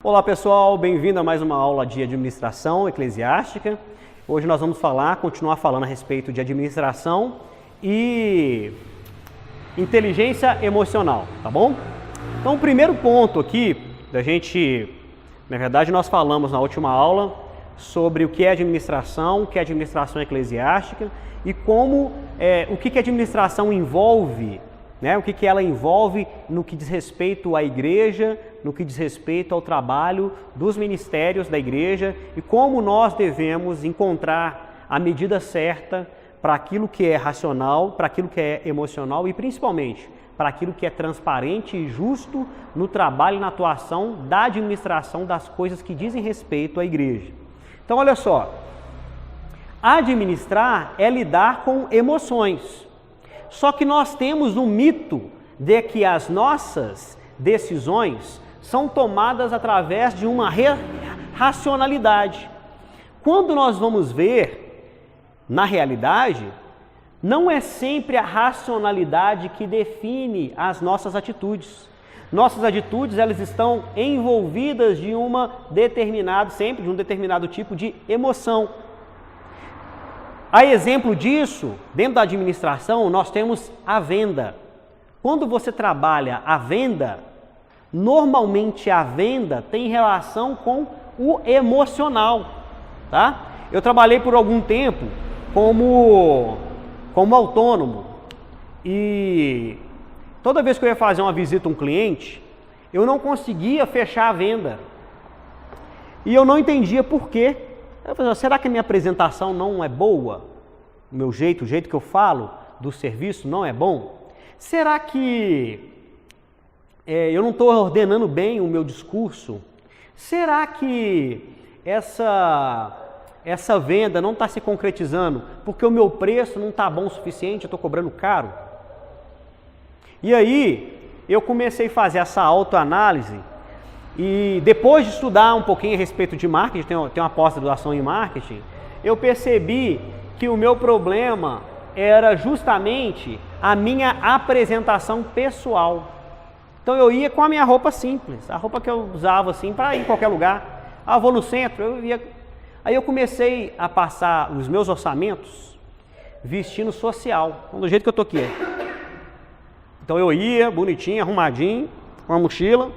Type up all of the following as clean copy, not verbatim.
Olá pessoal, bem-vindo a mais uma aula de administração eclesiástica. Hoje nós vamos continuar falando a respeito de administração e inteligência emocional, tá bom? Então o primeiro ponto aqui da gente, na verdade nós falamos na última aula sobre o que é administração, o que é administração eclesiástica e como, o que a administração envolve, né? O que ela envolve no que diz respeito à igreja, no que diz respeito ao trabalho dos ministérios da igreja e como nós devemos encontrar a medida certa para aquilo que é racional, para aquilo que é emocional e principalmente para aquilo que é transparente e justo no trabalho e na atuação da administração das coisas que dizem respeito à igreja. Então olha só, administrar é lidar com emoções. Só que nós temos um mito de que as nossas decisões são tomadas através de uma racionalidade. Quando nós vamos ver, na realidade, não é sempre a racionalidade que define as nossas atitudes. Nossas atitudes, elas estão envolvidas de sempre de um determinado tipo de emoção. A exemplo disso, dentro da administração, nós temos a venda. Quando você trabalha a venda, normalmente a venda tem relação com o emocional, tá? Eu trabalhei por algum tempo como autônomo e toda vez que eu ia fazer uma visita a um cliente, eu não conseguia fechar a venda. E eu não entendia por quê. Eu falei, será que a minha apresentação não é boa? O jeito que eu falo do serviço não é bom? Será que eu não estou ordenando bem o meu discurso? Será que essa venda não está se concretizando porque o meu preço não está bom o suficiente, eu estou cobrando caro? E aí eu comecei a fazer essa autoanálise e depois de estudar um pouquinho a respeito de marketing, tenho uma pós-graduação em marketing, eu percebi que o meu problema era justamente a minha apresentação pessoal. Então eu ia com a minha roupa simples, a roupa que eu usava assim para ir em qualquer lugar. Eu vou no centro, Aí eu comecei a passar os meus orçamentos vestindo social, do jeito que eu estou aqui. Então eu ia bonitinho, arrumadinho, com a mochila.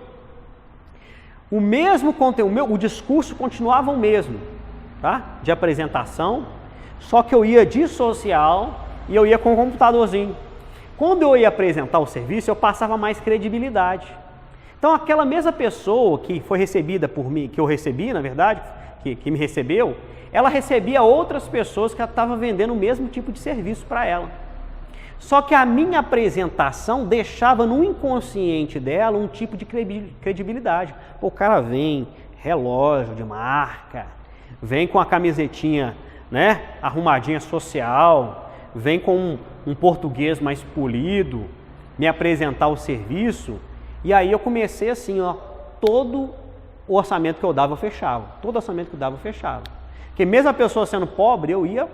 O mesmo conteúdo, o discurso continuava o mesmo, tá? De apresentação, só que eu ia de social e eu ia com o computadorzinho. Quando eu ia apresentar o serviço, eu passava mais credibilidade. Então aquela mesma pessoa que foi recebida por mim, que eu recebi, na verdade, que me recebeu, ela recebia outras pessoas que estavam vendendo o mesmo tipo de serviço para ela. Só que a minha apresentação deixava no inconsciente dela um tipo de credibilidade. O cara vem, relógio de marca, vem com a camisetinha, né, arrumadinha social, vem com um português mais polido, me apresentar o serviço. E aí eu comecei assim, todo o orçamento que eu dava eu fechava. Todo orçamento que eu dava eu fechava. Porque mesmo a pessoa sendo pobre, eu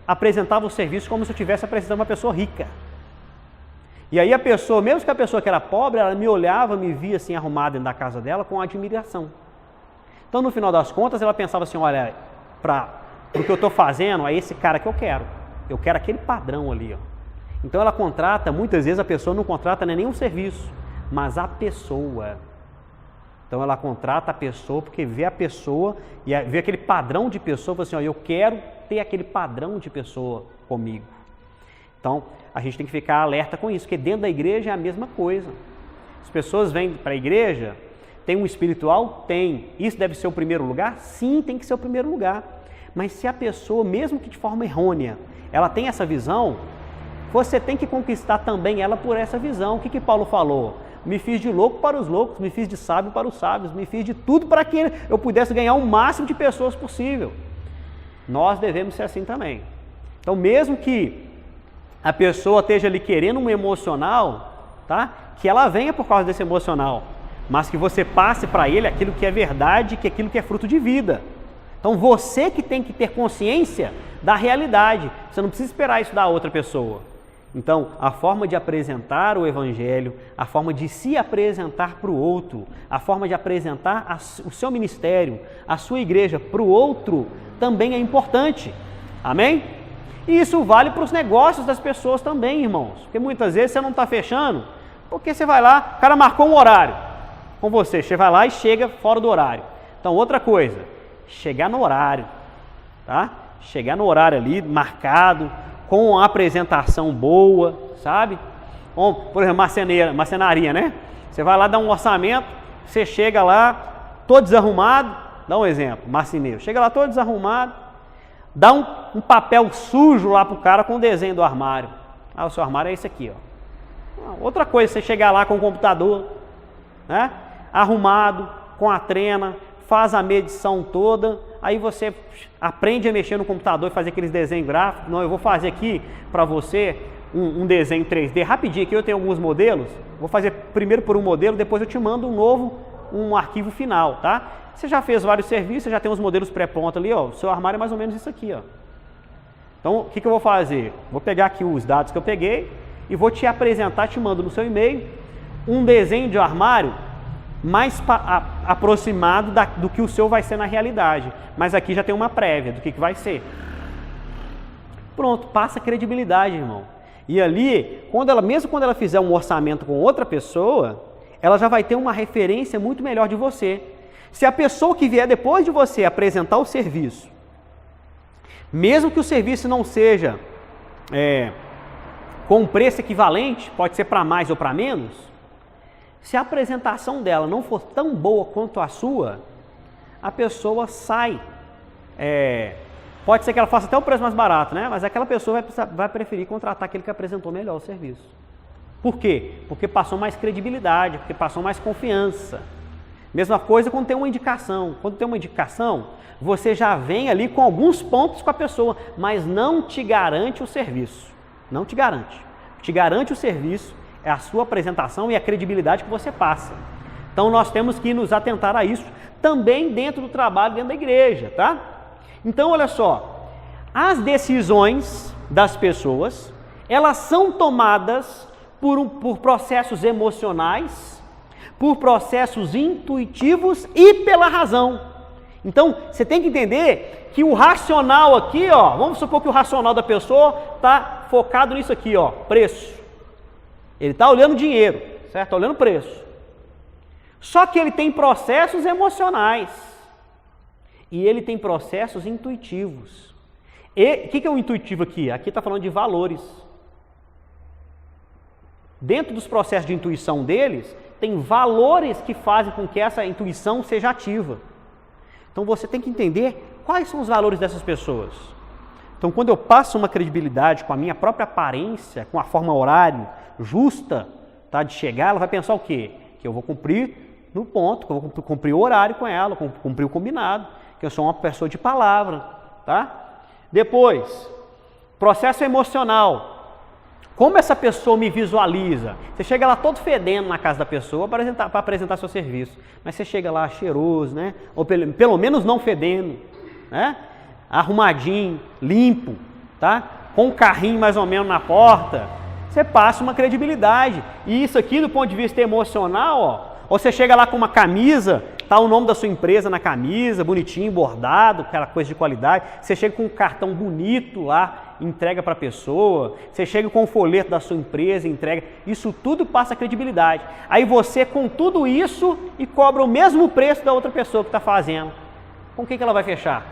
apresentava o serviço como se eu estivesse apresentando uma pessoa rica. E aí a pessoa, mesmo que a pessoa que era pobre, ela me olhava, me via assim arrumada dentro da casa dela com admiração. Então no final das contas ela pensava assim, olha, para o que eu estou fazendo, é esse cara que eu quero aquele padrão ali. Então ela contrata, muitas vezes a pessoa não contrata nem um serviço, mas a pessoa. Então ela contrata a pessoa porque vê a pessoa e vê aquele padrão de pessoa e fala assim, eu quero ter aquele padrão de pessoa comigo. Então a gente tem que ficar alerta com isso, porque dentro da igreja é a mesma coisa. As pessoas vêm para a igreja, tem um espiritual? Tem. Isso deve ser o primeiro lugar? Sim, tem que ser o primeiro lugar. Mas se a pessoa, mesmo que de forma errônea, ela tem essa visão, você tem que conquistar também ela por essa visão. O que Paulo falou? Me fiz de louco para os loucos, me fiz de sábio para os sábios, me fiz de tudo para que eu pudesse ganhar o máximo de pessoas possível. Nós devemos ser assim também. Então, mesmo que a pessoa esteja ali querendo um emocional, tá? Que ela venha por causa desse emocional, mas que você passe para ele aquilo que é verdade, que aquilo que é fruto de vida. Então, você que tem que ter consciência da realidade. Você não precisa esperar isso da outra pessoa. Então, a forma de apresentar o Evangelho, a forma de se apresentar para o outro, a forma de apresentar o seu ministério, a sua igreja para o outro, também é importante. Amém? E isso vale para os negócios das pessoas também, irmãos. Porque muitas vezes você não está fechando, porque você vai lá, o cara marcou um horário com você vai lá e chega fora do horário. Então, outra coisa, chegar no horário, tá? Chegar no horário ali, marcado, com uma apresentação boa, sabe? Por exemplo, marcenaria, né? Você vai lá dar um orçamento, você chega lá todo desarrumado, dá um exemplo, marceneiro, chega lá todo desarrumado, dá um papel sujo lá pro cara com o desenho do armário. Ah, o seu armário é esse aqui, ó. Outra coisa, você chegar lá com o computador, né? Arrumado, com a trena, faz a medição toda, aí você aprende a mexer no computador e fazer aqueles desenhos gráficos. Não, eu vou fazer aqui para você um desenho 3D rapidinho, aqui eu tenho alguns modelos, vou fazer primeiro por um modelo, depois eu te mando um arquivo final, tá? Você já fez vários serviços, você já tem os modelos pré-prontos ali, ó, o seu armário é mais ou menos isso aqui, ó. Então, o que eu vou fazer? Vou pegar aqui os dados que eu peguei e vou te apresentar, te mando no seu e-mail, um desenho de armário mais aproximado do que o seu vai ser na realidade. Mas aqui já tem uma prévia do que vai ser. Pronto, passa credibilidade, irmão. E ali, mesmo quando ela fizer um orçamento com outra pessoa, ela já vai ter uma referência muito melhor de você. Se a pessoa que vier depois de você apresentar o serviço, mesmo que o serviço não seja com um preço equivalente, pode ser para mais ou para menos, se a apresentação dela não for tão boa quanto a sua, a pessoa sai. Pode ser que ela faça até o preço mais barato, né? Mas aquela pessoa vai preferir contratar aquele que apresentou melhor o serviço. Por quê? Porque passou mais credibilidade, porque passou mais confiança. Mesma coisa quando tem uma indicação. Quando tem uma indicação, você já vem ali com alguns pontos com a pessoa, mas não te garante o serviço. Não te garante. Te garante o serviço é a sua apresentação e a credibilidade que você passa. Então nós temos que nos atentar a isso também dentro do trabalho, dentro da igreja, tá? Então olha só, as decisões das pessoas, elas são tomadas por processos emocionais, por processos intuitivos e pela razão. Então você tem que entender que o racional aqui, ó, vamos supor que o racional da pessoa está focado nisso aqui, ó, preço. Ele está olhando dinheiro, certo? Está olhando preço. Só que ele tem processos emocionais. E ele tem processos intuitivos. E o que é o intuitivo aqui? Aqui está falando de valores. Dentro dos processos de intuição deles, tem valores que fazem com que essa intuição seja ativa. Então você tem que entender quais são os valores dessas pessoas. Então quando eu passo uma credibilidade com a minha própria aparência, com a forma horário justa, tá, de chegar, ela vai pensar o quê? Que eu vou cumprir no ponto, que eu vou cumprir o horário com ela, cumprir o combinado, que eu sou uma pessoa de palavra, tá? Depois, processo emocional. Como essa pessoa me visualiza? Você chega lá todo fedendo na casa da pessoa para apresentar seu serviço, mas você chega lá cheiroso, né? Ou pelo menos não fedendo, né? Arrumadinho, limpo, tá? Com um carrinho mais ou menos na porta. Você passa uma credibilidade. E isso aqui, do ponto de vista emocional, ó, ou você chega lá com uma camisa, tá o nome da sua empresa na camisa, bonitinho, bordado, aquela coisa de qualidade. Você chega com um cartão bonito lá, entrega para a pessoa. Você chega com o folheto da sua empresa, entrega. Isso tudo passa credibilidade. Aí você, com tudo isso, e cobra o mesmo preço da outra pessoa que está fazendo. Com o que ela vai fechar?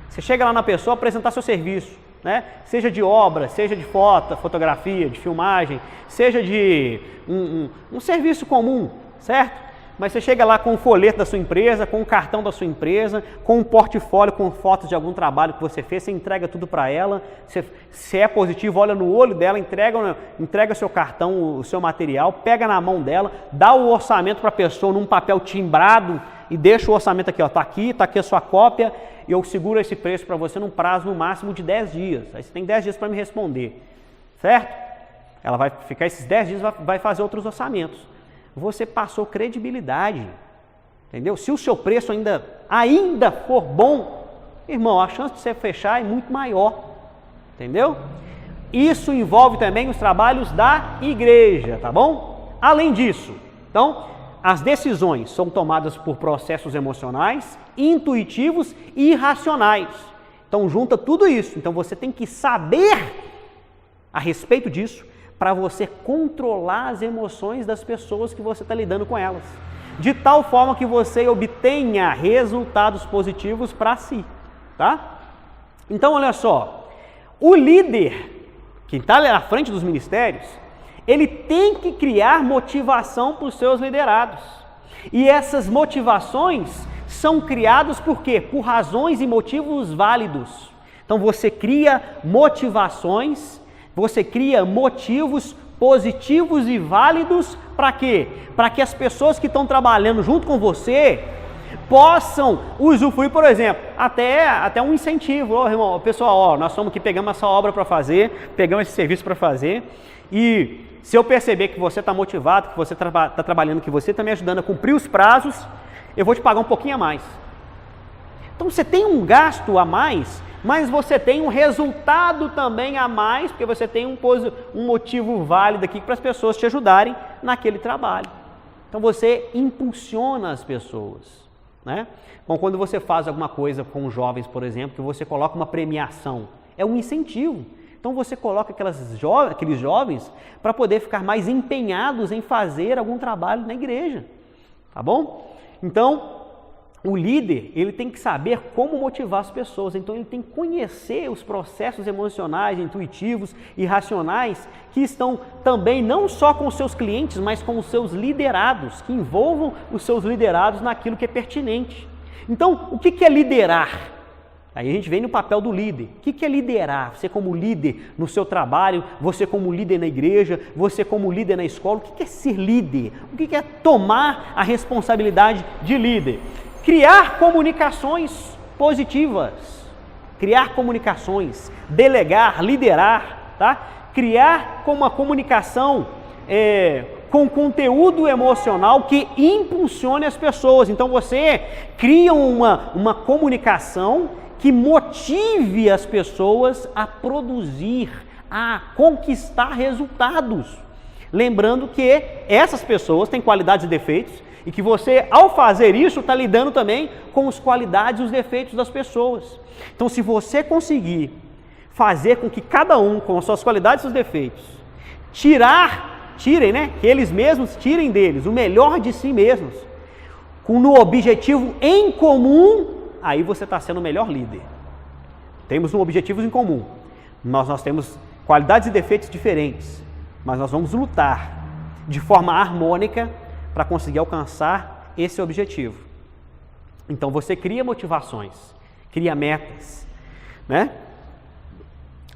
Você chega lá na pessoa, apresentar seu serviço. Né? Seja de obra, seja de fotografia, de filmagem, seja de um serviço comum, certo? Mas você chega lá com o folheto da sua empresa, com o cartão da sua empresa, com um portfólio com fotos de algum trabalho que você fez, você entrega tudo para ela, se é positivo, olha no olho dela, entrega seu cartão, o seu material, pega na mão dela, dá o orçamento para a pessoa num papel timbrado e deixa o orçamento aqui, ó, tá aqui a sua cópia, e eu seguro esse preço para você num prazo no máximo de 10 dias. Aí você tem 10 dias para me responder, certo? Ela vai ficar esses 10 dias, vai fazer outros orçamentos. Você passou credibilidade, entendeu? Se o seu preço ainda for bom, irmão, a chance de você fechar é muito maior, entendeu? Isso envolve também os trabalhos da igreja, tá bom? Além disso, então, as decisões são tomadas por processos emocionais, intuitivos e racionais. Então, junta tudo isso. Então, você tem que saber a respeito disso para você controlar as emoções das pessoas que você está lidando com elas, de tal forma que você obtenha resultados positivos para si, tá? Então, olha só, o líder, que está na frente dos ministérios, ele tem que criar motivação para os seus liderados. E essas motivações são criadas por quê? Por razões e motivos válidos. Então, você cria motivações, você cria motivos positivos e válidos para quê? Para que as pessoas que estão trabalhando junto com você possam usufruir, por exemplo, até um incentivo. Ô, irmão, pessoal, nós estamos aqui, pegamos essa obra para fazer, pegamos esse serviço para fazer, e se eu perceber que você está motivado, que você está trabalhando, que você está me ajudando a cumprir os prazos, eu vou te pagar um pouquinho a mais. Então você tem um gasto a mais, mas você tem um resultado também a mais, porque você tem um motivo válido aqui para as pessoas te ajudarem naquele trabalho. Então você impulsiona as pessoas, né? Bom, quando você faz alguma coisa com os jovens, por exemplo, que você coloca uma premiação, é um incentivo. Então você coloca aqueles jovens para poder ficar mais empenhados em fazer algum trabalho na igreja, tá bom? Então, o líder, ele tem que saber como motivar as pessoas, então ele tem que conhecer os processos emocionais, intuitivos e racionais que estão também não só com os seus clientes, mas com os seus liderados, que envolvam os seus liderados naquilo que é pertinente. Então, o que é liderar? Aí a gente vem no papel do líder. O que é liderar? Você como líder no seu trabalho, você como líder na igreja, você como líder na escola, o que é ser líder? O que é tomar a responsabilidade de líder? Criar comunicações positivas, criar comunicações, delegar, liderar, tá? Criar uma comunicação com conteúdo emocional que impulsione as pessoas. Então você cria uma comunicação que motive as pessoas a produzir, a conquistar resultados. Lembrando que essas pessoas têm qualidades e defeitos e que você, ao fazer isso, está lidando também com as qualidades e os defeitos das pessoas. Então, se você conseguir fazer com que cada um, com as suas qualidades e seus defeitos, tirem, né? Que eles mesmos tirem deles o melhor de si mesmos, no objetivo em comum, aí você está sendo o melhor líder. Temos um objetivo em comum. Nós temos qualidades e defeitos diferentes, mas nós vamos lutar de forma harmônica para conseguir alcançar esse objetivo. Então você cria motivações, cria metas, né?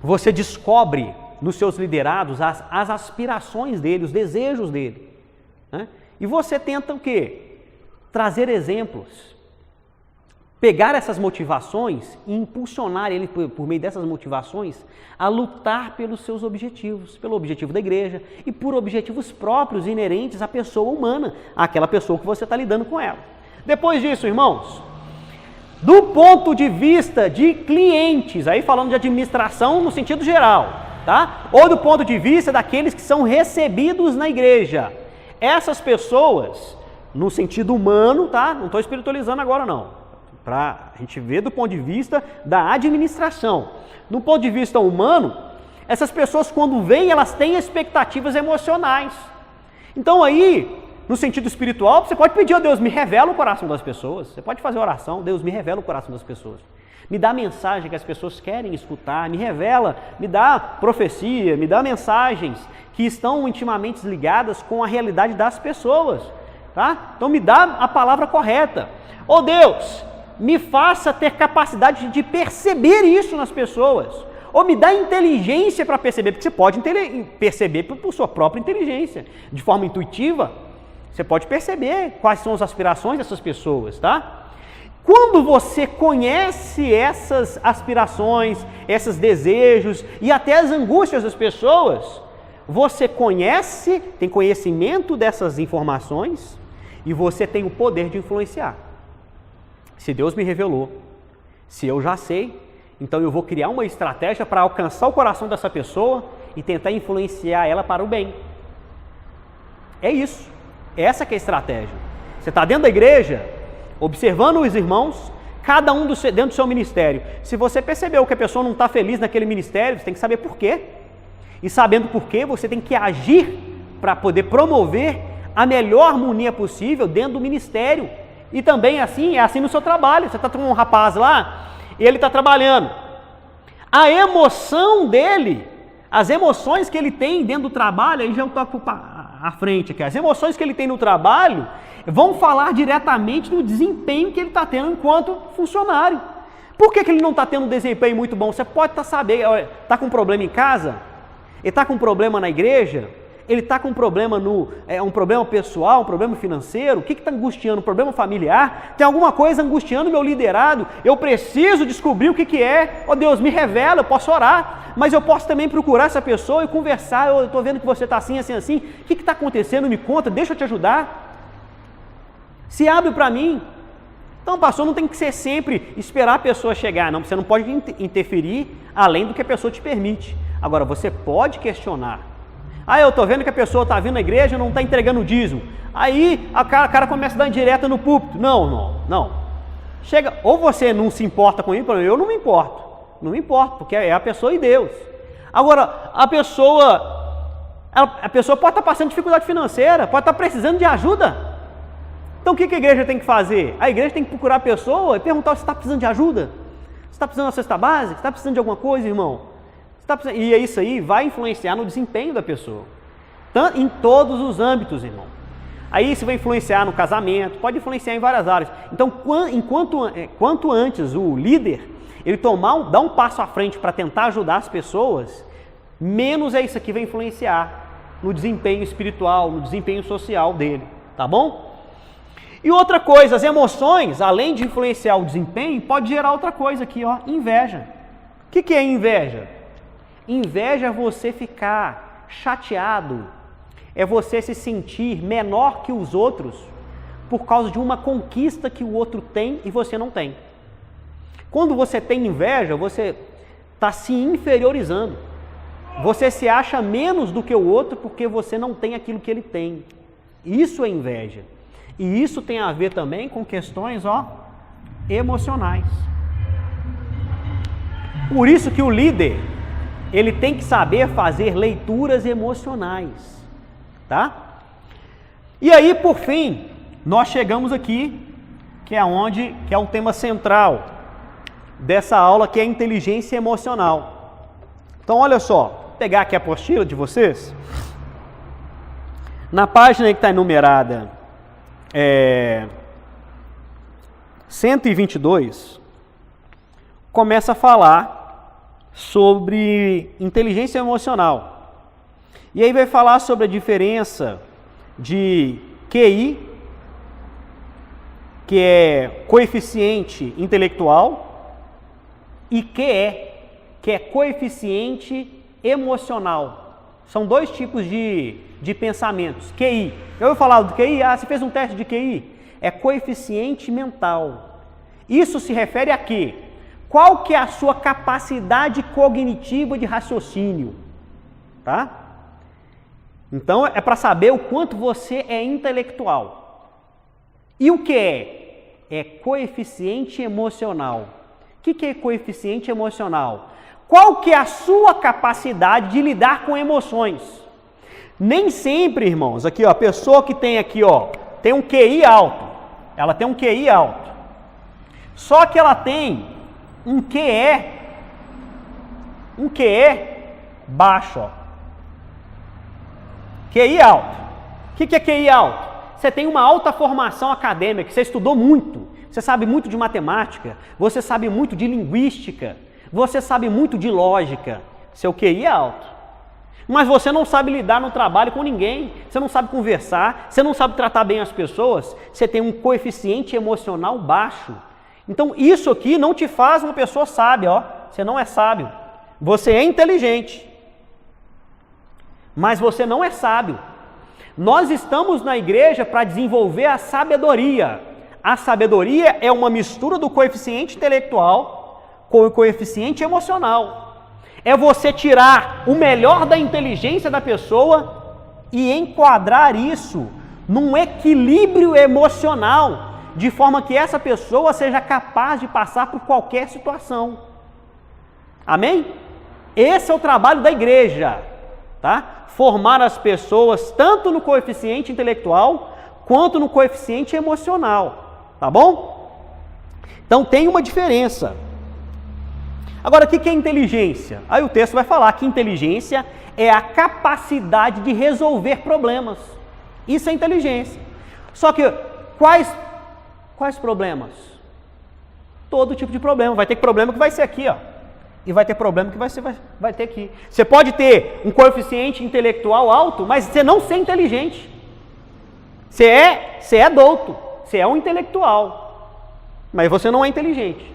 Você descobre nos seus liderados as aspirações dele, os desejos dele, né? E você tenta o quê? Trazer exemplos. Pegar essas motivações e impulsionar ele por meio dessas motivações a lutar pelos seus objetivos, pelo objetivo da igreja e por objetivos próprios inerentes à pessoa humana, àquela pessoa que você está lidando com ela. Depois disso, irmãos, do ponto de vista de clientes, aí falando de administração no sentido geral, tá? Ou do ponto de vista daqueles que são recebidos na igreja, essas pessoas, no sentido humano, tá? Não estou espiritualizando agora não. Para a gente ver do ponto de vista da administração. Do ponto de vista humano, essas pessoas quando vêm, elas têm expectativas emocionais. Então aí, no sentido espiritual, você pode pedir a Deus, me revela o coração das pessoas. Você pode fazer oração, Deus me revela o coração das pessoas. Me dá a mensagem que as pessoas querem escutar, me revela, me dá profecia, me dá mensagens que estão intimamente ligadas com a realidade das pessoas. Tá? Então me dá a palavra correta. Ô Deus, me faça ter capacidade de perceber isso nas pessoas. Ou me dá inteligência para perceber, porque você pode perceber por sua própria inteligência. De forma intuitiva, você pode perceber quais são as aspirações dessas pessoas, tá? Quando você conhece essas aspirações, esses desejos e até as angústias das pessoas, você tem conhecimento dessas informações e você tem o poder de influenciar. Se Deus me revelou, se eu já sei, Então eu vou criar uma estratégia para alcançar o coração dessa pessoa e tentar influenciar ela para o bem. É isso. Essa que é a estratégia. Você está dentro da igreja, observando os irmãos, cada um dentro do seu ministério. Se você percebeu que a pessoa não está feliz naquele ministério, você tem que saber por quê. E sabendo por quê, você tem que agir para poder promover a melhor harmonia possível dentro do ministério. E também é assim no seu trabalho. Você está com um rapaz lá, ele está trabalhando. A emoção dele, as emoções que ele tem dentro do trabalho, aí já toco à frente aqui. As emoções que ele tem no trabalho vão falar diretamente no desempenho que ele está tendo enquanto funcionário. Por que ele não está tendo um desempenho muito bom? Você pode está com um problema em casa, ele está com um problema na igreja, ele está com um problema um problema pessoal, um problema financeiro, o que está angustiando? Um problema familiar? Tem alguma coisa angustiando o meu liderado? Eu preciso descobrir o que é. Oh Deus, me revela, eu posso orar, mas eu posso também procurar essa pessoa e conversar. Eu estou vendo que você está assim, assim, assim. O que está acontecendo? Me conta, deixa eu te ajudar. Se abre para mim. Então, pastor, não tem que ser sempre esperar a pessoa chegar, não. Você não pode interferir além do que a pessoa te permite. Agora, você pode questionar. Eu estou vendo que a pessoa está vindo na igreja e não está entregando o dízimo. Aí, o cara começa a dar indireta no púlpito. Não. Chega, ou você não se importa com isso, eu não me importo. Não me importo, porque é a pessoa e Deus. Agora, a pessoa pode estar passando dificuldade financeira, pode estar precisando de ajuda. Então o que a igreja tem que fazer? A igreja tem que procurar a pessoa e perguntar se está precisando de ajuda. Você está precisando da cesta básica? Você está precisando de alguma coisa, irmão? E isso aí vai influenciar no desempenho da pessoa. Em todos os âmbitos, irmão. Aí isso vai influenciar no casamento, pode influenciar em várias áreas. Então, quanto antes o líder ele dar um passo à frente para tentar ajudar as pessoas, menos isso aqui vai influenciar no desempenho espiritual, no desempenho social dele. Tá bom? E outra coisa, as emoções, além de influenciar o desempenho, pode gerar outra coisa aqui, inveja. O que é inveja? Inveja é você ficar chateado, é você se sentir menor que os outros por causa de uma conquista que o outro tem e você não tem. Quando você tem inveja, você está se inferiorizando. Você se acha menos do que o outro porque você não tem aquilo que ele tem. Isso é inveja. E isso tem a ver também com questões emocionais. Por isso que o líder, ele tem que saber fazer leituras emocionais, tá? E aí, por fim, nós chegamos aqui, que é um tema central dessa aula, que é a inteligência emocional. Então, olha só, vou pegar aqui a apostila de vocês. Na página que está enumerada 122, começa a falar sobre inteligência emocional. E aí vai falar sobre a diferença de QI, que é coeficiente intelectual, e QE, que é coeficiente emocional. São dois tipos de pensamentos. QI. Eu vou falar do QI? Você fez um teste de QI? É coeficiente mental. Isso se refere a quê? Qual que é a sua capacidade cognitiva de raciocínio? Tá? Então, é para saber o quanto você é intelectual. E o que é? É coeficiente emocional. O que é coeficiente emocional? Qual que é a sua capacidade de lidar com emoções? Nem sempre, irmãos, aqui a pessoa que tem aqui, tem um QI alto. Ela tem um QI alto. Só que ela tem um QE baixo, QI alto. O que é QI alto? Você tem uma alta formação acadêmica, você estudou muito, você sabe muito de matemática, você sabe muito de linguística, você sabe muito de lógica, seu QI é alto. Mas você não sabe lidar no trabalho com ninguém, você não sabe conversar, você não sabe tratar bem as pessoas, você tem um coeficiente emocional baixo. Então isso aqui não te faz uma pessoa sábia, você não é sábio. Você é inteligente, mas você não é sábio. Nós estamos na igreja para desenvolver a sabedoria. A sabedoria é uma mistura do coeficiente intelectual com o coeficiente emocional. É você tirar o melhor da inteligência da pessoa e enquadrar isso num equilíbrio emocional, de forma que essa pessoa seja capaz de passar por qualquer situação. Amém? Esse é o trabalho da igreja, tá? Formar as pessoas tanto no coeficiente intelectual quanto no coeficiente emocional, tá bom? Então tem uma diferença. Agora, o que é inteligência? Aí o texto vai falar que inteligência é a capacidade de resolver problemas. Isso é inteligência. Só que quais problemas? Todo tipo de problema. Vai ter problema que vai ser aqui, ó. E vai ter problema que vai ter aqui. Você pode ter um coeficiente intelectual alto, mas você não ser inteligente. Você é douto, você é um intelectual, mas você não é inteligente.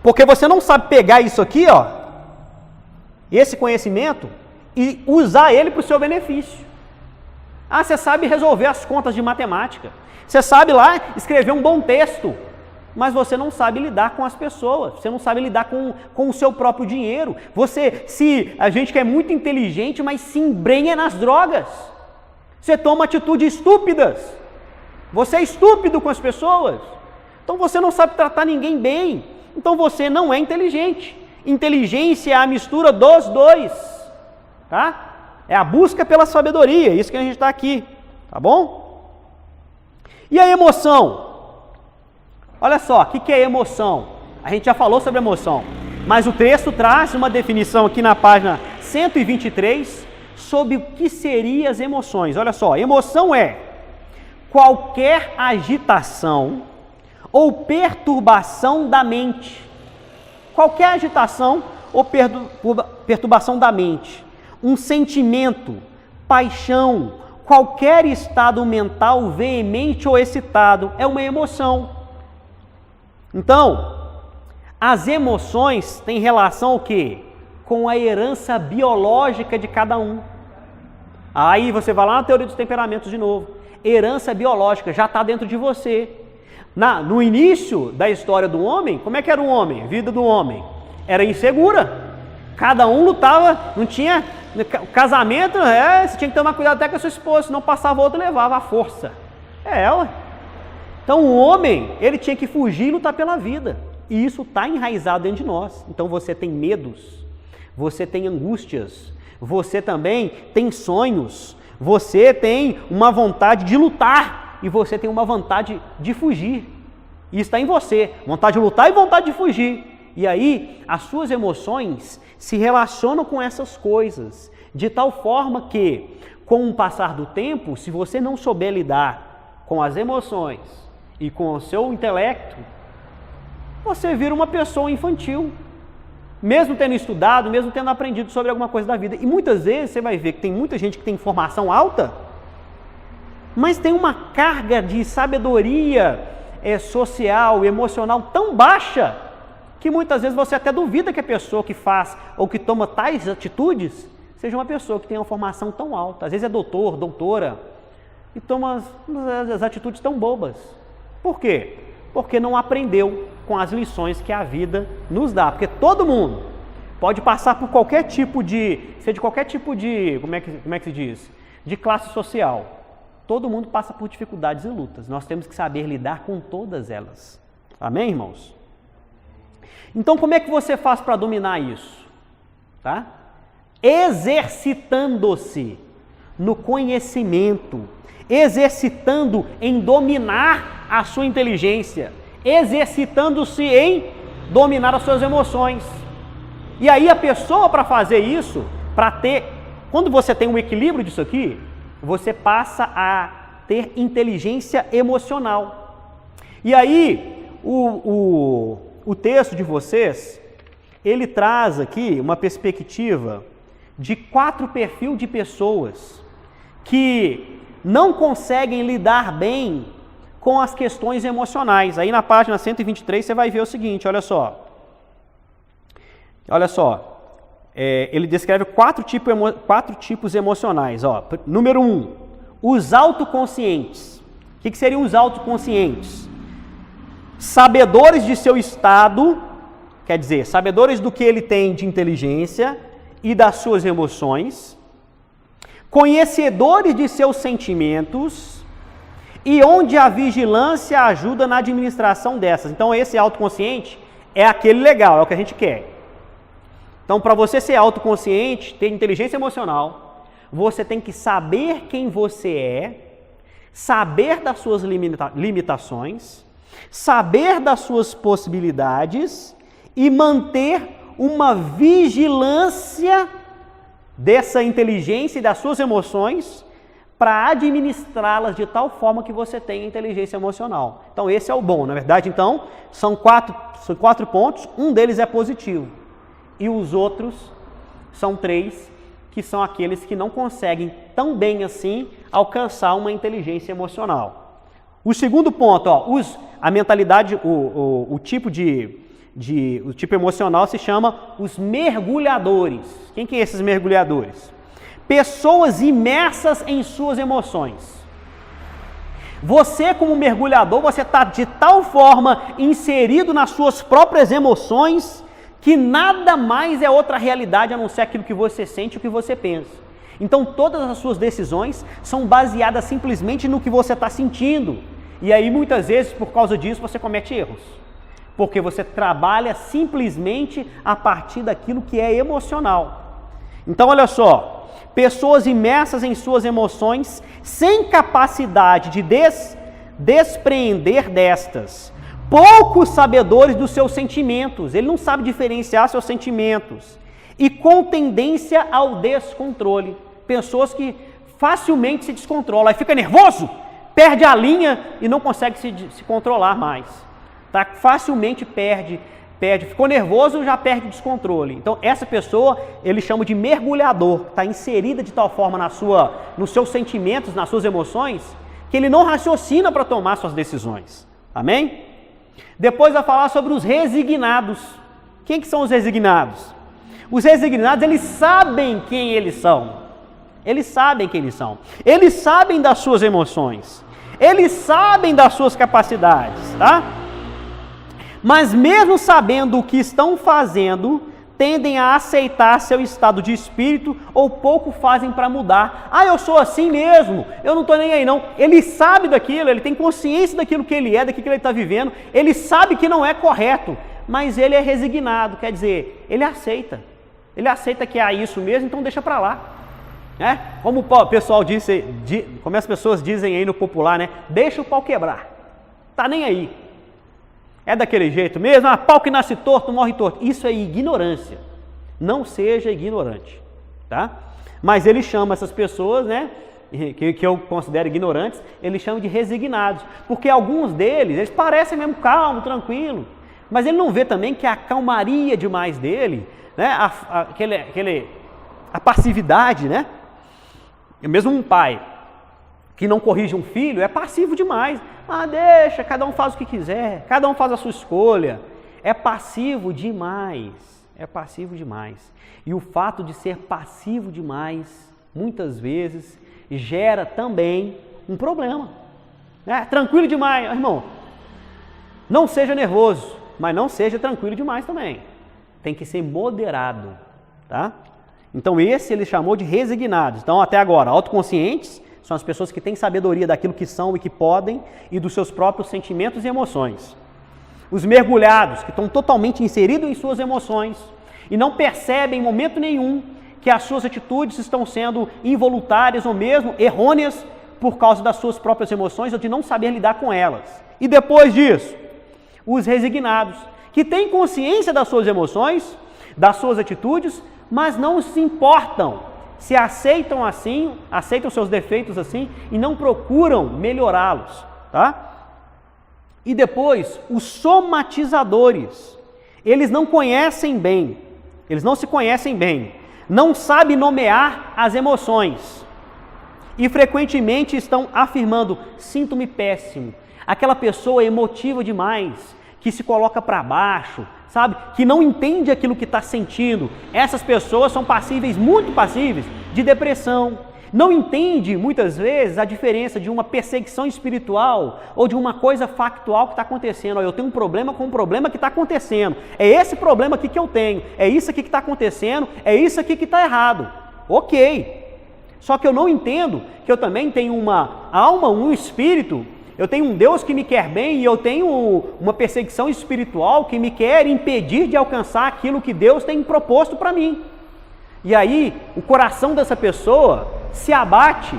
Porque você não sabe pegar isso aqui, ó, esse conhecimento, e usar ele para o seu benefício. Ah, você sabe resolver as contas de matemática. Você sabe lá escrever um bom texto, mas você não sabe lidar com as pessoas. Você não sabe lidar com o seu próprio dinheiro. A gente que é muito inteligente, mas se embrenha nas drogas. Você toma atitudes estúpidas. Você é estúpido com as pessoas. Então você não sabe tratar ninguém bem. Então você não é inteligente. Inteligência é a mistura dos dois, tá? É a busca pela sabedoria, isso que a gente está aqui, tá bom? E a emoção? Olha só, o que é emoção? A gente já falou sobre emoção, mas o texto traz uma definição aqui na página 123 sobre o que seriam as emoções. Olha só, emoção é qualquer agitação ou perturbação da mente. Qualquer agitação ou perturbação da mente. Um sentimento, paixão, qualquer estado mental veemente ou excitado é uma emoção. Então, as emoções têm relação ao quê? Com a herança biológica de cada um. Aí você vai lá na teoria dos temperamentos de novo. Herança biológica já está dentro de você. No início da história do homem, como é que era o homem? A vida do homem era insegura. Cada um lutava, não tinha... Casamento, você tinha que tomar cuidado até com a sua esposa, senão passava outro e levava a força. Ué. Então o homem, ele tinha que fugir e lutar pela vida. E isso está enraizado dentro de nós. Então você tem medos, você tem angústias, você também tem sonhos, você tem uma vontade de lutar e você tem uma vontade de fugir. Isso está em você, vontade de lutar e vontade de fugir. E aí, as suas emoções se relacionam com essas coisas, de tal forma que, com o passar do tempo, se você não souber lidar com as emoções e com o seu intelecto, você vira uma pessoa infantil, mesmo tendo estudado, mesmo tendo aprendido sobre alguma coisa da vida. E muitas vezes você vai ver que tem muita gente que tem formação alta, mas tem uma carga de sabedoria social, emocional tão baixa, que muitas vezes você até duvida que a pessoa que faz ou que toma tais atitudes seja uma pessoa que tem uma formação tão alta. Às vezes é doutor, doutora, e toma as atitudes tão bobas. Por quê? Porque não aprendeu com as lições que a vida nos dá. Porque todo mundo pode passar por qualquer tipo de, como é que se diz? De classe social. Todo mundo passa por dificuldades e lutas. Nós temos que saber lidar com todas elas. Amém, irmãos? Então, como é que você faz para dominar isso? Tá? Exercitando-se no conhecimento, exercitando em dominar a sua inteligência, exercitando-se em dominar as suas emoções. E aí a pessoa, para fazer isso, quando você tem um equilíbrio disso aqui, você passa a ter inteligência emocional. E aí, o texto de vocês, ele traz aqui uma perspectiva de 4 perfis de pessoas que não conseguem lidar bem com as questões emocionais. Aí na página 123 você vai ver o seguinte, olha só. Ele descreve 4 tipos emocionais. Ó. Número 1, os autoconscientes. O que seriam os autoconscientes? Sabedores de seu estado quer dizer, sabedores do que ele tem de inteligência e das suas emoções, conhecedores de seus sentimentos e onde a vigilância ajuda na administração dessas. Então, esse autoconsciente é aquele legal, é o que a gente quer. Então, para você ser autoconsciente, ter inteligência emocional, você tem que saber quem você é, saber das suas limitações, saber das suas possibilidades e manter uma vigilância dessa inteligência e das suas emoções para administrá-las de tal forma que você tenha inteligência emocional. Então, esse é o bom. Na verdade, então, são quatro pontos, um deles é positivo. E os outros são 3, que são aqueles que não conseguem tão bem assim alcançar uma inteligência emocional. O segundo ponto, a mentalidade, o tipo emocional se chama os mergulhadores. Quem que é esses mergulhadores? Pessoas imersas em suas emoções. Você, como mergulhador, você está de tal forma inserido nas suas próprias emoções que nada mais é outra realidade a não ser aquilo que você sente e o que você pensa. Então todas as suas decisões são baseadas simplesmente no que você está sentindo. E aí muitas vezes por causa disso você comete erros. Porque você trabalha simplesmente a partir daquilo que é emocional. Então olha só, pessoas imersas em suas emoções sem capacidade de despreender destas. Poucos sabedores dos seus sentimentos, ele não sabe diferenciar seus sentimentos, e com tendência ao descontrole. Pessoas que facilmente se descontrolam, aí fica nervoso, perde a linha e não consegue se controlar mais. Tá? Facilmente perde, ficou nervoso, já perde o descontrole. Então essa pessoa, ele chama de mergulhador, está inserida de tal forma nos seus sentimentos, nas suas emoções, que ele não raciocina para tomar suas decisões. Amém? Depois vai falar sobre os resignados. Quem que são os resignados? Os resignados, eles sabem quem eles são. Eles sabem quem eles são. Eles sabem das suas emoções. Eles sabem das suas capacidades, tá? Mas mesmo sabendo o que estão fazendo, tendem a aceitar seu estado de espírito ou pouco fazem para mudar. Ah, eu sou assim mesmo, eu não estou nem aí não. Ele sabe daquilo, ele tem consciência daquilo que ele é, daquilo que ele está vivendo, ele sabe que não é correto, mas ele é resignado, quer dizer, ele aceita que é isso mesmo, então deixa para lá. Como o pessoal disse, como as pessoas dizem aí no popular, né? Deixa o pau quebrar, tá nem aí. É daquele jeito mesmo, pau que nasce torto, morre torto. Isso é ignorância. Não seja ignorante, tá? Mas ele chama essas pessoas, né, que eu considero ignorantes, ele chama de resignados. Porque alguns deles, eles parecem mesmo calmo, tranquilo, mas ele não vê também que a calmaria demais dele, né, a passividade, né? Mesmo um pai que não corrige um filho é passivo demais. Deixa, cada um faz o que quiser, cada um faz a sua escolha. É passivo demais, E o fato de ser passivo demais, muitas vezes, gera também um problema. Tranquilo demais, irmão, não seja nervoso, mas não seja tranquilo demais também. Tem que ser moderado, tá? Então esse ele chamou de resignados. Então até agora, autoconscientes, são as pessoas que têm sabedoria daquilo que são e que podem e dos seus próprios sentimentos e emoções. Os mergulhados, que estão totalmente inseridos em suas emoções e não percebem em momento nenhum que as suas atitudes estão sendo involuntárias ou mesmo errôneas por causa das suas próprias emoções ou de não saber lidar com elas. E depois disso, os resignados, que têm consciência das suas emoções, das suas atitudes, mas não se importam, se aceitam assim, aceitam seus defeitos assim e não procuram melhorá-los, tá? E depois, os somatizadores, eles não conhecem bem, eles não se conhecem bem, não sabem nomear as emoções e frequentemente estão afirmando, sinto-me péssimo. Aquela pessoa emotiva demais, que se coloca para baixo, sabe? Que não entende aquilo que está sentindo. Essas pessoas são passíveis, muito passíveis, de depressão, não entende muitas vezes a diferença de uma perseguição espiritual ou de uma coisa factual que está acontecendo. Eu tenho um problema com um problema que está acontecendo. É esse problema aqui que eu tenho, é isso aqui que está acontecendo, é isso aqui que está errado. Ok. Só que eu não entendo que eu também tenho uma alma, um espírito, eu tenho um Deus que me quer bem e eu tenho uma perseguição espiritual que me quer impedir de alcançar aquilo que Deus tem proposto para mim. E aí o coração dessa pessoa se abate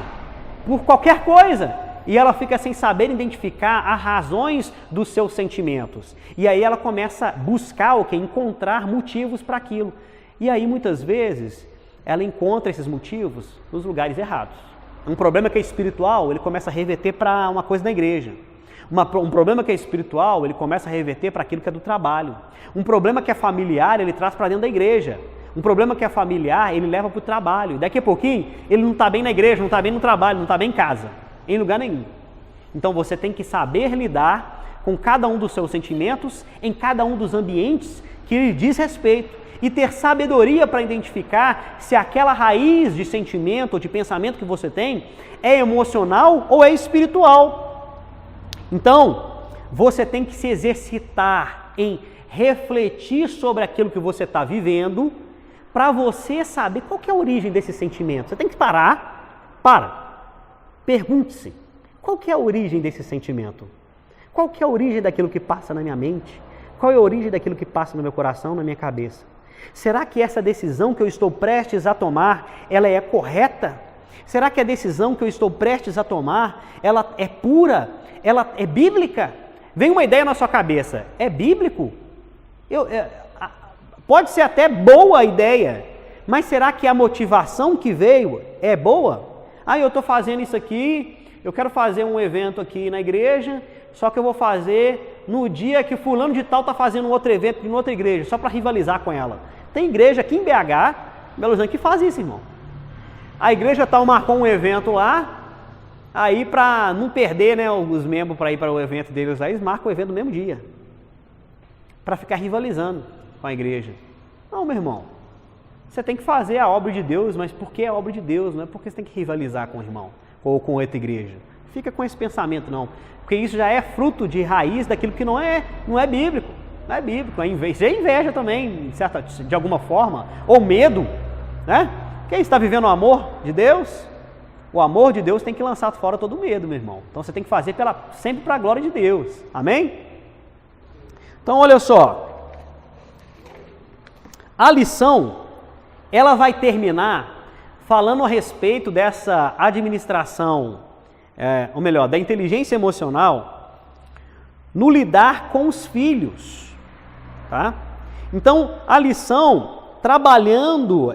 por qualquer coisa e ela fica sem saber identificar as razões dos seus sentimentos. E aí ela começa a buscar encontrar motivos para aquilo. E aí muitas vezes ela encontra esses motivos nos lugares errados. Um problema que é espiritual, ele começa a reverter para uma coisa da igreja. Um problema que é espiritual, ele começa a reverter para aquilo que é do trabalho. Um problema que é familiar, ele traz para dentro da igreja. Um problema que é familiar, ele leva para o trabalho. Daqui a pouquinho, ele não está bem na igreja, não está bem no trabalho, não está bem em casa, em lugar nenhum. Então você tem que saber lidar com cada um dos seus sentimentos, em cada um dos ambientes que lhe diz respeito. E ter sabedoria para identificar se aquela raiz de sentimento ou de pensamento que você tem é emocional ou é espiritual. Então, você tem que se exercitar em refletir sobre aquilo que você está vivendo para você saber qual que é a origem desse sentimento. Você tem que pergunte-se, qual que é a origem desse sentimento? Qual que é a origem daquilo que passa na minha mente? Qual é a origem daquilo que passa no meu coração, na minha cabeça? Será que essa decisão que eu estou prestes a tomar, ela é correta? Será que a decisão que eu estou prestes a tomar, ela é pura? Ela é bíblica? Vem uma ideia na sua cabeça, é bíblico? Pode ser até boa a ideia, mas será que a motivação que veio é boa? Eu estou fazendo isso aqui, eu quero fazer um evento aqui na igreja, só que eu vou fazer no dia que fulano de tal está fazendo um outro evento em outra igreja, só para rivalizar com ela. Tem igreja aqui em BH, Belo Horizonte, que faz isso, irmão. A igreja tal marcou um evento lá, aí para não perder, né, os membros para ir para o evento deles, aí eles marcam o evento no mesmo dia, para ficar rivalizando com a igreja. Não, meu irmão, você tem que fazer a obra de Deus, mas por que a obra de Deus? Não é porque você tem que rivalizar com o irmão ou com outra igreja. Fica com esse pensamento, não. Porque isso já é fruto de raiz daquilo que não é bíblico. Não é bíblico. Isso é inveja também, de alguma forma. Ou medo, né? Quem está vivendo o amor de Deus? O amor de Deus tem que lançar fora todo medo, meu irmão. Então você tem que fazer sempre para a glória de Deus. Amém? Então olha só. A lição, ela vai terminar falando a respeito dessa administração, ou melhor, da inteligência emocional no lidar com os filhos, tá? Então, a lição, trabalhando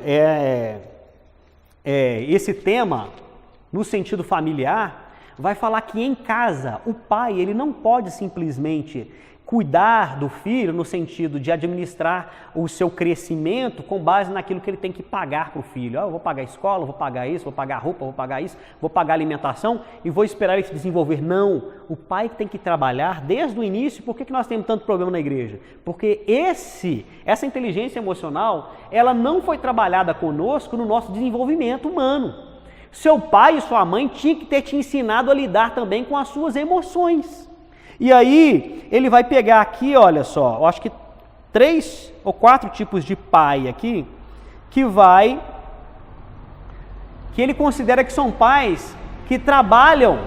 esse tema no sentido familiar, vai falar que em casa, o pai, ele não pode simplesmente cuidar do filho no sentido de administrar o seu crescimento com base naquilo que ele tem que pagar para o filho. Eu vou pagar a escola, vou pagar isso, vou pagar roupa, vou pagar isso, vou pagar alimentação e vou esperar ele se desenvolver. Não, o pai tem que trabalhar desde o início. Por que nós temos tanto problema na igreja? Porque essa inteligência emocional, ela não foi trabalhada conosco no nosso desenvolvimento humano. Seu pai e sua mãe tinham que ter te ensinado a lidar também com as suas emoções. E aí, ele vai pegar aqui, olha só, eu acho que 3 ou 4 tipos de pai aqui, que ele considera que são pais que trabalham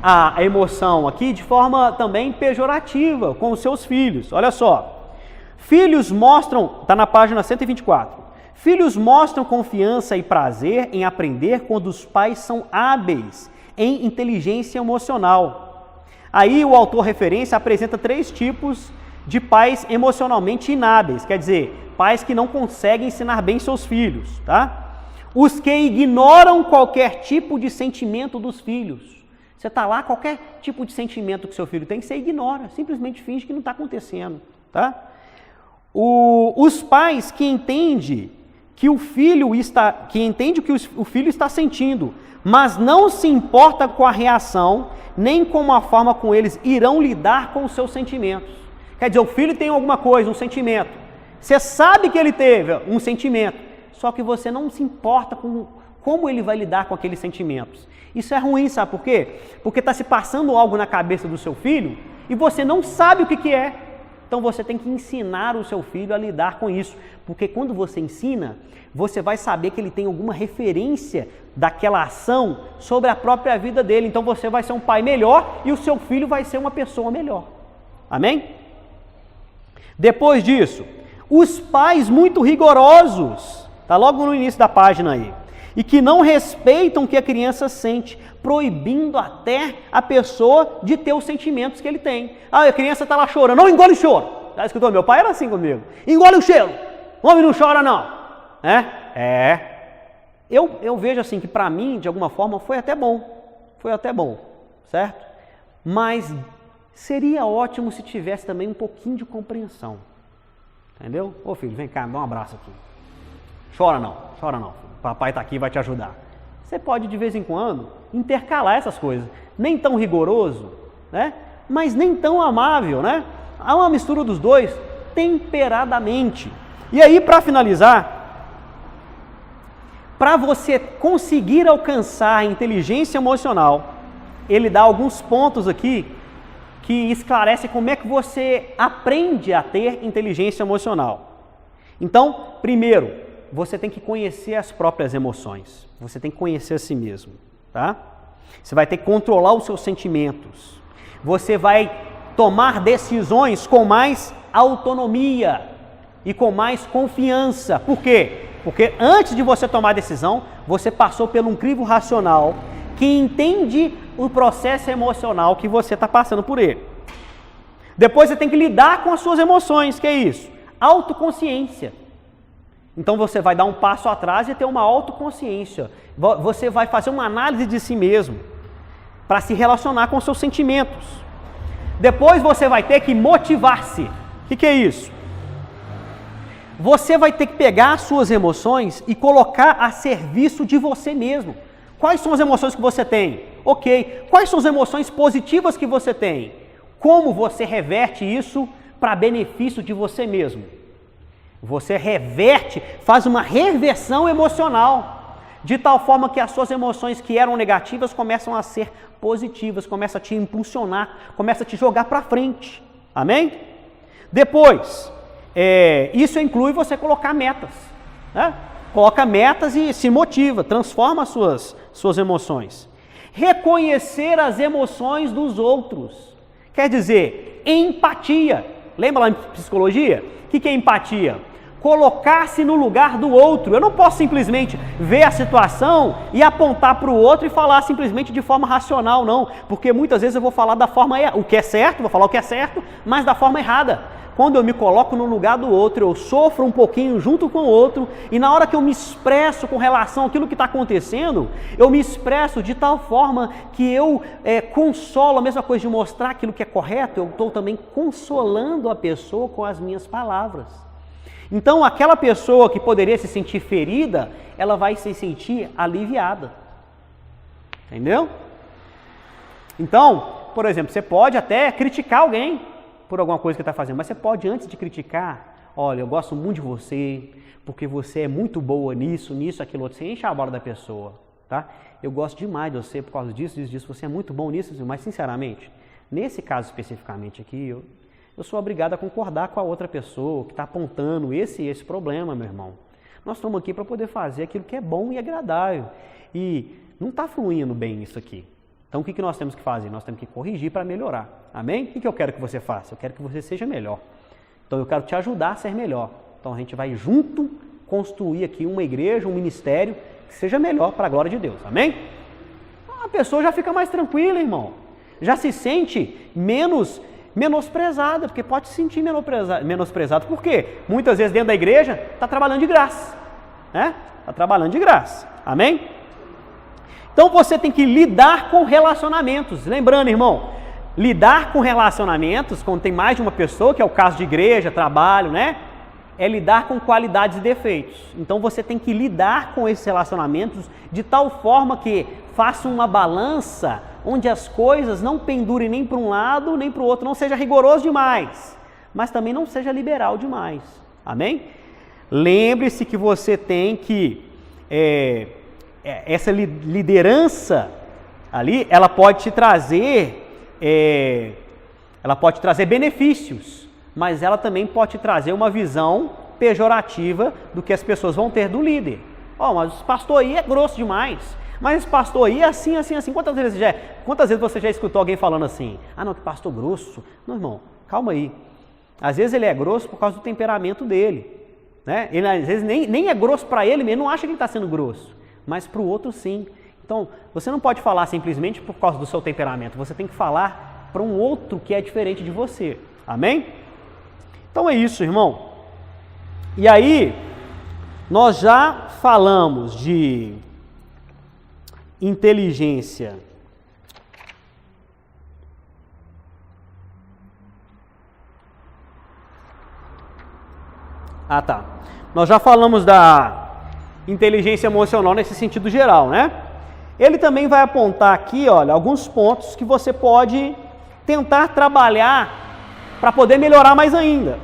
a emoção aqui de forma também pejorativa com os seus filhos. Olha só, filhos mostram, está na página 124, filhos mostram confiança e prazer em aprender quando os pais são hábeis em inteligência emocional. Aí o autor referência apresenta 3 tipos de pais emocionalmente inábeis, quer dizer, pais que não conseguem ensinar bem seus filhos, tá? Os que ignoram qualquer tipo de sentimento dos filhos. Você está lá, qualquer tipo de sentimento que seu filho tem, você ignora, simplesmente finge que não está acontecendo, tá? Os pais que entendem que o filho está sentindo, mas não se importa com a reação, nem com a forma como eles irão lidar com os seus sentimentos. Quer dizer, o filho tem alguma coisa, um sentimento. Você sabe que ele teve um sentimento, só que você não se importa com Como ele vai lidar com aqueles sentimentos? Isso é ruim, sabe por quê? Porque está se passando algo na cabeça do seu filho e você não sabe o que é. Então você tem que ensinar o seu filho a lidar com isso. Porque quando você ensina, você vai saber que ele tem alguma referência daquela ação sobre a própria vida dele. Então você vai ser um pai melhor e o seu filho vai ser uma pessoa melhor. Amém? Depois disso, os pais muito rigorosos, está logo no início da página aí, e que não respeitam o que a criança sente, proibindo até a pessoa de ter os sentimentos que ele tem. Ah, a criança está lá chorando, não engole o choro. Já escutou? Meu pai era assim comigo. Engole o choro, homem não chora não. Eu vejo assim que para mim, de alguma forma, foi até bom, certo? Mas seria ótimo se tivesse também um pouquinho de compreensão, entendeu? Ô filho, vem cá, me dá um abraço aqui. Chora não, filho. Papai está aqui e vai te ajudar. Você pode de vez em quando intercalar essas coisas, nem tão rigoroso, né? Mas nem tão amável, né? Há uma mistura dos dois, temperadamente. E aí, para finalizar, para você conseguir alcançar a inteligência emocional, ele dá alguns pontos aqui que esclarecem como é que você aprende a ter inteligência emocional. Então, primeiro, você tem que conhecer as próprias emoções. Você tem que conhecer a si mesmo, tá? Você vai ter que controlar os seus sentimentos. Você vai tomar decisões com mais autonomia e com mais confiança. Por quê? Porque antes de você tomar a decisão, você passou por um crivo racional que entende o processo emocional que você está passando por ele. Depois você tem que lidar com as suas emoções, que é isso? Autoconsciência. Então você vai dar um passo atrás e ter uma autoconsciência. Você vai fazer uma análise de si mesmo para se relacionar com os seus sentimentos. Depois você vai ter que motivar-se. O que é isso? Você vai ter que pegar as suas emoções e colocar a serviço de você mesmo. Quais são as emoções que você tem? Ok. Quais são as emoções positivas que você tem? Como você reverte isso para benefício de você mesmo? Você reverte, faz uma reversão emocional, de tal forma que as suas emoções que eram negativas começam a ser positivas, começam a te impulsionar, começam a te jogar para frente. Amém? Depois, isso inclui você colocar metas, né? Coloca metas e se motiva, transforma as suas emoções. Reconhecer as emoções dos outros, quer dizer, empatia. Lembra lá em psicologia? O que é empatia? Colocar-se no lugar do outro. Eu não posso simplesmente ver a situação e apontar para o outro e falar simplesmente de forma racional, não. Porque muitas vezes eu vou falar da forma, o que é certo, vou falar o que é certo, mas da forma errada. Quando eu me coloco no lugar do outro, eu sofro um pouquinho junto com o outro, e na hora que eu me expresso com relação àquilo que está acontecendo, eu me expresso de tal forma que eu consolo, a mesma coisa de mostrar aquilo que é correto, eu estou também consolando a pessoa com as minhas palavras. Então, aquela pessoa que poderia se sentir ferida, ela vai se sentir aliviada. Entendeu? Então, por exemplo, você pode até criticar alguém por alguma coisa que está fazendo, mas você pode, antes de criticar, olha, eu gosto muito de você, porque você é muito boa nisso, aquilo outro. Você enche a bola da pessoa, tá? Eu gosto demais de você por causa disso, você é muito bom nisso, mas sinceramente, nesse caso especificamente aqui, eu sou obrigado a concordar com a outra pessoa que está apontando esse problema, meu irmão. Nós estamos aqui para poder fazer aquilo que é bom e agradável. E não está fluindo bem isso aqui. Então, o que nós temos que fazer? Nós temos que corrigir para melhorar. Amém? O que eu quero que você faça? Eu quero que você seja melhor. Então, eu quero te ajudar a ser melhor. Então, a gente vai junto construir aqui uma igreja, um ministério que seja melhor para a glória de Deus. Amém? A pessoa já fica mais tranquila, irmão. Já se sente menosprezada, porque pode se sentir menosprezado. Por quê? Muitas vezes dentro da igreja está trabalhando de graça, né? Está trabalhando de graça. Amém? Então você tem que lidar com relacionamentos. Lembrando, irmão, lidar com relacionamentos, quando tem mais de uma pessoa, que é o caso de igreja, trabalho, né? É lidar com qualidades e defeitos. Então você tem que lidar com esses relacionamentos de tal forma que faça uma balança onde as coisas não pendurem nem para um lado nem para o outro, não seja rigoroso demais, mas também não seja liberal demais. Amém? Lembre-se que você tem que essa liderança ali, ela pode te trazer benefícios, mas ela também pode te trazer uma visão pejorativa do que as pessoas vão ter do líder. Mas esse pastor aí é grosso demais. Mas esse pastor aí é assim, assim, assim. Quantas vezes você já escutou alguém falando assim? Não, que pastor grosso. Não, irmão, calma aí. Às vezes ele é grosso por causa do temperamento dele. Né? Ele às vezes nem é grosso para ele mesmo, não acha que ele está sendo grosso. Mas para o outro sim. Então, você não pode falar simplesmente por causa do seu temperamento. Você tem que falar para um outro que é diferente de você. Amém? Então é isso, irmão. E aí, nós já falamos de inteligência Nós já falamos da inteligência emocional nesse sentido geral, né? Ele também vai apontar aqui, olha, alguns pontos que você pode tentar trabalhar para poder melhorar mais ainda.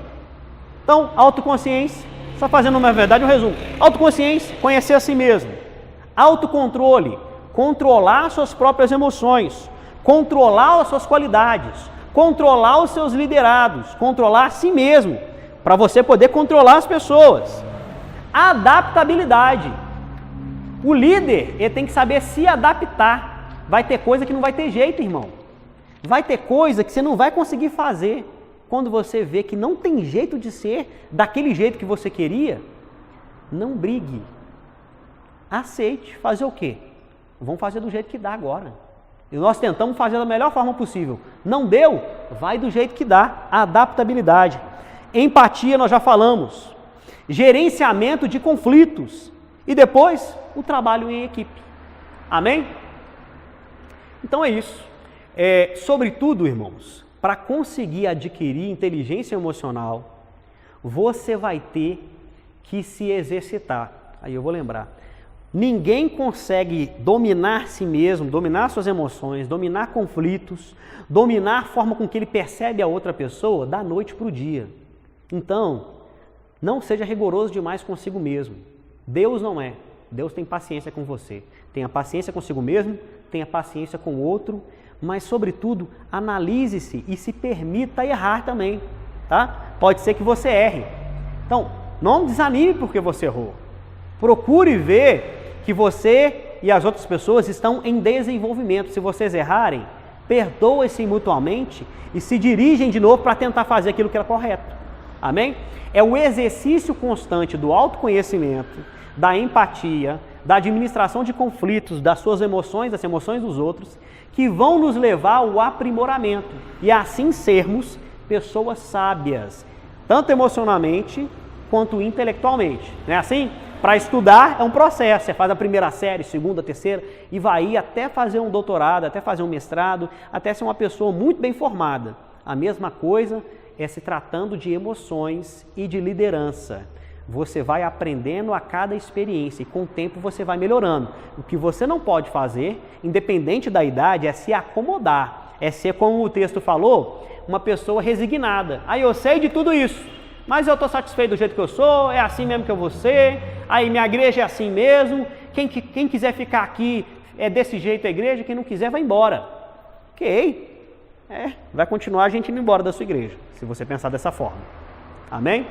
Então, autoconsciência, só fazendo uma verdade um resumo. Autoconsciência, conhecer a si mesmo. Autocontrole, controlar suas próprias emoções, controlar as suas qualidades, controlar os seus liderados, controlar a si mesmo, para você poder controlar as pessoas. Adaptabilidade. O líder, ele tem que saber se adaptar. Vai ter coisa que não vai ter jeito, irmão. Vai ter coisa que você não vai conseguir fazer. Quando você vê que não tem jeito de ser daquele jeito que você queria, não brigue. Aceite. Fazer o quê? Vamos fazer do jeito que dá agora. E nós tentamos fazer da melhor forma possível. Não deu? Vai do jeito que dá. Adaptabilidade. Empatia, nós já falamos. Gerenciamento de conflitos. E depois, o trabalho em equipe. Amém? Então é isso. Sobretudo, irmãos, para conseguir adquirir inteligência emocional, você vai ter que se exercitar. Aí eu vou lembrar. Ninguém consegue dominar si mesmo, dominar suas emoções, dominar conflitos, dominar a forma com que ele percebe a outra pessoa da noite para o dia. Então, não seja rigoroso demais consigo mesmo. Deus não é. Deus tem paciência com você. Tenha paciência consigo mesmo, tenha paciência com o outro, mas, sobretudo, analise-se e se permita errar também. Tá? Pode ser que você erre. Então, não desanime porque você errou. Procure ver que você e as outras pessoas estão em desenvolvimento. Se vocês errarem, perdoem-se mutuamente e se dirigem de novo para tentar fazer aquilo que é correto. Amém? É o exercício constante do autoconhecimento, da empatia, da administração de conflitos, das suas emoções, das emoções dos outros, que vão nos levar ao aprimoramento e assim sermos pessoas sábias, tanto emocionalmente quanto intelectualmente. Não é assim? Para estudar é um processo, você faz a primeira série, segunda, terceira e vai ir até fazer um doutorado, até fazer um mestrado, até ser uma pessoa muito bem formada. A mesma coisa é se tratando de emoções e de liderança. Você vai aprendendo a cada experiência e com o tempo você vai melhorando. O que você não pode fazer, independente da idade, é se acomodar. É ser, como o texto falou, uma pessoa resignada. Aí eu sei de tudo isso, mas eu estou satisfeito do jeito que eu sou, é assim mesmo que eu vou ser, aí minha igreja é assim mesmo, quem quiser ficar aqui é desse jeito a igreja, quem não quiser vai embora. Ok. Vai continuar a gente indo embora da sua igreja, se você pensar dessa forma. Amém?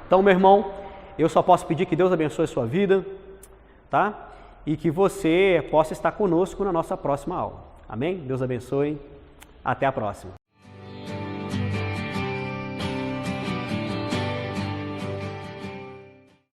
Então, meu irmão, eu só posso pedir que Deus abençoe a sua vida, tá? E que você possa estar conosco na nossa próxima aula. Amém? Deus abençoe. Até a próxima.